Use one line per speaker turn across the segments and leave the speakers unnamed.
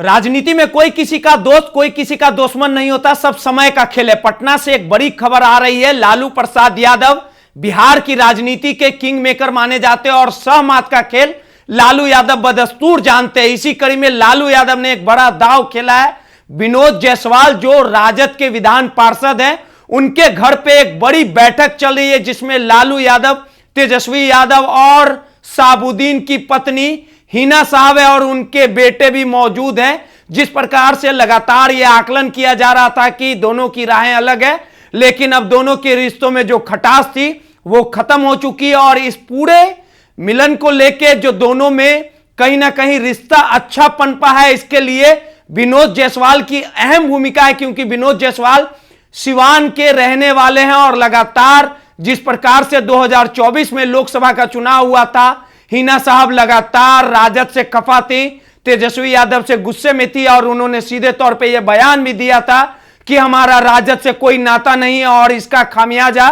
राजनीति में कोई किसी का दोस्त कोई किसी का दुश्मन नहीं होता, सब समय का खेल है। पटना से एक बड़ी खबर आ रही है। लालू प्रसाद यादव बिहार की राजनीति के किंग मेकर माने जाते हैं और सहमत का खेल लालू यादव बदस्तूर जानते हैं। इसी कड़ी में लालू यादव ने एक बड़ा दांव खेला है। विनोद जायसवाल जो राजद के विधान पार्षद हैं, उनके घर पे एक बड़ी बैठक चल रही है जिसमें लालू यादव, तेजस्वी यादव और साबुद्दीन की पत्नी हिना साहब है और उनके बेटे भी मौजूद हैं। जिस प्रकार से लगातार यह आकलन किया जा रहा था कि दोनों की राहें अलग है, लेकिन अब दोनों के रिश्तों में जो खटास थी वो खत्म हो चुकी है और इस पूरे मिलन को लेके जो दोनों में कहीं ना कहीं रिश्ता अच्छा पनपा है, इसके लिए विनोद जायसवाल की अहम भूमिका है, क्योंकि विनोद जायसवाल सिवान के रहने वाले हैं और लगातार जिस प्रकार से 2024 में लोकसभा का चुनाव हुआ था, हिना साहब लगातार राजद से खफा थी, तेजस्वी यादव से गुस्से में थी और उन्होंने सीधे तौर पे यह बयान भी दिया था कि हमारा राजद से कोई नाता नहीं है और इसका खामियाजा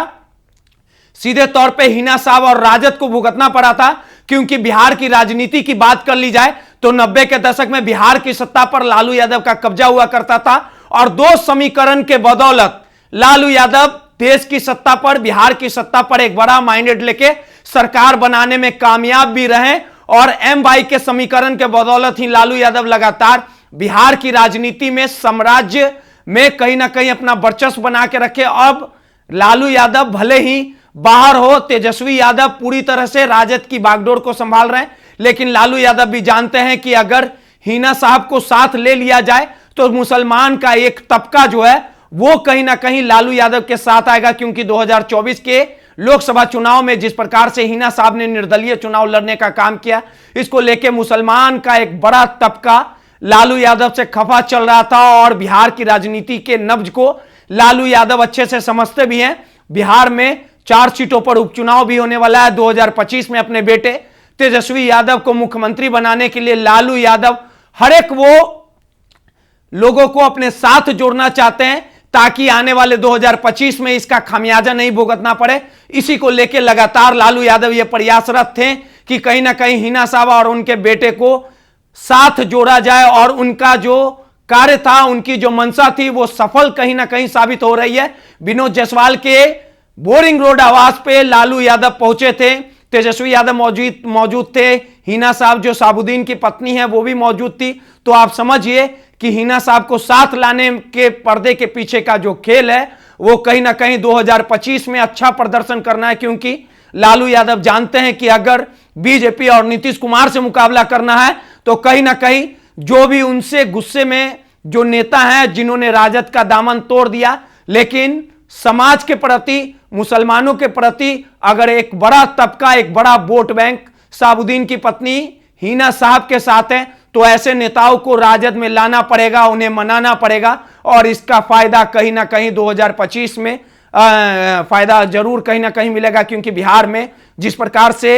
सीधे तौर पे हिना साहब और राजद को भुगतना पड़ा था। क्योंकि बिहार की राजनीति की बात कर ली जाए तो 90 के दशक में बिहार की सत्ता पर लालू यादव का कब्जा हुआ करता था और दो समीकरण के बदौलत लालू यादव देश की सत्ता पर, बिहार की सत्ता पर एक बड़ा माइंडेड लेके सरकार बनाने में कामयाब भी रहे और एम वाई के समीकरण के बदौलत ही लालू यादव लगातार बिहार की राजनीति में, साम्राज्य में कहीं ना कहीं अपना वर्चस्व बना के रखे। अब लालू यादव भले ही बाहर हो, तेजस्वी यादव पूरी तरह से राजद की बागडोर को संभाल रहे हैं, लेकिन लालू यादव भी जानते हैं कि अगर हिना साहब को साथ ले लिया जाए तो मुसलमान का एक तबका जो है वो कहीं ना कहीं लालू यादव के साथ आएगा। क्योंकि 2024 के लोकसभा चुनाव में जिस प्रकार से हिना साहब ने निर्दलीय चुनाव लड़ने का काम किया, इसको लेकर मुसलमान का एक बड़ा तबका लालू यादव से खफा चल रहा था और बिहार की राजनीति के नब्ज को लालू यादव अच्छे से समझते भी हैं। बिहार में 4 सीटों पर उपचुनाव भी होने वाला है 2025 में। अपने बेटे तेजस्वी यादव को मुख्यमंत्री बनाने के लिए लालू यादव हर एक वो लोगों को अपने साथ जोड़ना चाहते हैं ताकि आने वाले 2025 में इसका खामियाजा नहीं भुगतना पड़े। इसी को लेकर लगातार लालू यादव ये प्रयासरत थे कि कहीं ना कहीं हिना साहब और उनके बेटे को साथ जोड़ा जाए और उनका जो कार्य था, उनकी जो मंशा थी वो सफल कहीं ना कहीं साबित हो रही है। विनोद जायसवाल के बोरिंग रोड आवास पे लालू यादव पहुंचे थे, तेजस्वी यादव मौजूद थे, हिना साहब जो साबुद्दीन की पत्नी है वो भी मौजूद थी। तो आप समझिए कि हिना साहब को साथ लाने के पर्दे के पीछे का जो खेल है वो कहीं ना कहीं 2025 में अच्छा प्रदर्शन करना है। क्योंकि लालू यादव जानते हैं कि अगर बीजेपी और नीतीश कुमार से मुकाबला करना है तो कहीं ना कहीं जो भी उनसे गुस्से में जो नेता हैं जिन्होंने राजद का दामन तोड़ दिया, लेकिन समाज के प्रति, मुसलमानों के प्रति अगर एक बड़ा तबका, एक बड़ा वोट बैंक साबुद्दीन की पत्नी हिना साहब के साथ है तो ऐसे नेताओं को राजद में लाना पड़ेगा, उन्हें मनाना पड़ेगा और इसका फायदा कहीं ना कहीं 2025 में फायदा जरूर कहीं ना कहीं मिलेगा। क्योंकि बिहार में जिस प्रकार से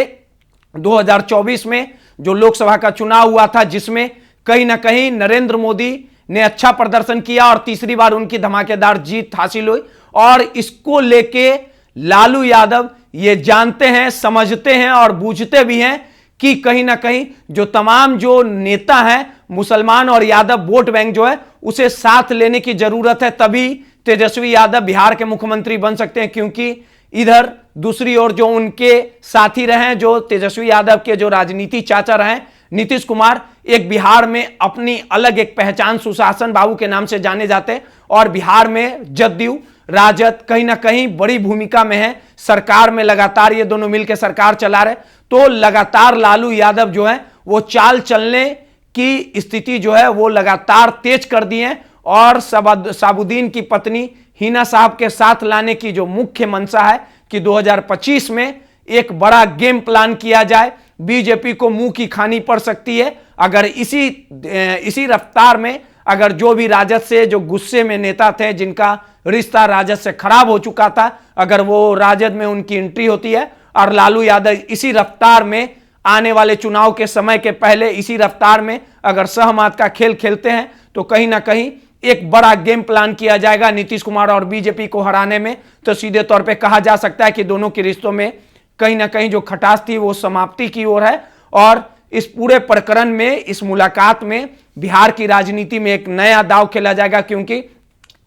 2024 में जो लोकसभा का चुनाव हुआ था जिसमें कहीं ना कहीं नरेंद्र मोदी ने अच्छा प्रदर्शन किया और तीसरी बार उनकी धमाकेदार जीत हासिल हुई और इसको लेके लालू यादव ये जानते हैं, समझते हैं और बूझते भी हैं कि कहीं ना कहीं जो तमाम जो नेता हैं मुसलमान और यादव वोट बैंक जो है उसे साथ लेने की जरूरत है, तभी तेजस्वी यादव बिहार के मुख्यमंत्री बन सकते हैं। क्योंकि इधर दूसरी ओर जो उनके साथी रहे, जो तेजस्वी यादव के जो राजनीति चाचा रहे नीतीश कुमार, एक बिहार में अपनी अलग एक पहचान सुशासन बाबू के नाम से जाने जाते और बिहार में जदयू राजद कहीं ना कहीं बड़ी भूमिका में है। सरकार में लगातार ये दोनों मिलकर सरकार चला रहे, तो लगातार लालू यादव जो है वो चाल चलने की स्थिति जो है वो लगातार तेज कर दी है और साबुद्दीन की पत्नी हिना साहब के साथ लाने की जो मुख्य मंशा है कि 2025 में एक बड़ा गेम प्लान किया जाए। बीजेपी को मुंह की खानी पड़ सकती है अगर इसी रफ्तार में, अगर जो भी राजद से जो गुस्से में नेता थे जिनका रिश्ता राजद से खराब हो चुका था, अगर वो राजद में उनकी एंट्री होती है और लालू यादव इसी रफ्तार में आने वाले चुनाव के समय के पहले इसी रफ्तार में अगर सहमत का खेल खेलते हैं तो कहीं ना कहीं एक बड़ा गेम प्लान किया जाएगा नीतीश कुमार और बीजेपी को हराने में। तो सीधे तौर पे कहा जा सकता है कि दोनों के रिश्तों में कहीं ना कहीं जो खटास थी वो समाप्ति की ओर है और इस पूरे प्रकरण में, इस मुलाकात में बिहार की राजनीति में एक नया दांव खेला जाएगा, क्योंकि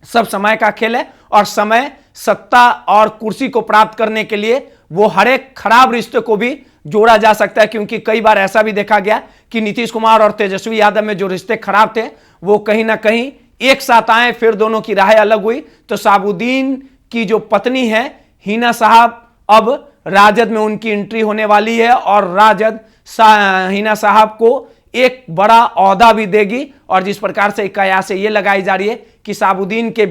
सब समय का खेल है और समय सत्ता और कुर्सी को प्राप्त करने के लिए वो हर एक खराब रिश्ते को भी जोड़ा जा सकता है। क्योंकि कई बार ऐसा भी देखा गया कि नीतीश कुमार और तेजस्वी यादव में जो रिश्ते खराब थे वो कहीं ना कहीं एक साथ आए, फिर दोनों की राहें अलग हुई। तो शहाबुद्दीन की जो पत्नी है हिना साहब, अब राजद में उनकी एंट्री होने वाली है और राजद हिना साहब को एक बड़ा ओहदा भी देगी। और जिस प्रकार से कयास ये लगाई जा रही है कि शहाबुद्दीन के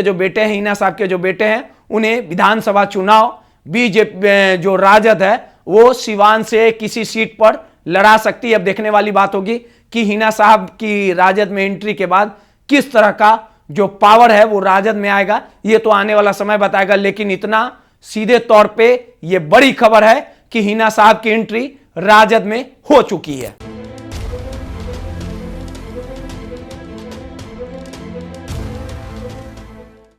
जो बेटे हैं, हिना साहब के जो बेटे हैं, उन्हें विधानसभा चुनाव बीजेपी जो राजद है वो सिवान से किसी सीट पर लड़ा सकती है। अब देखने वाली बात होगी कि हिना साहब की राजद में एंट्री के बाद किस तरह का जो पावर है वो राजद में आएगा, ये तो आने वाला समय बताएगा। लेकिन इतना सीधे तौर पे ये बड़ी खबर है कि हिना साहब की एंट्री राजद में हो चुकी है।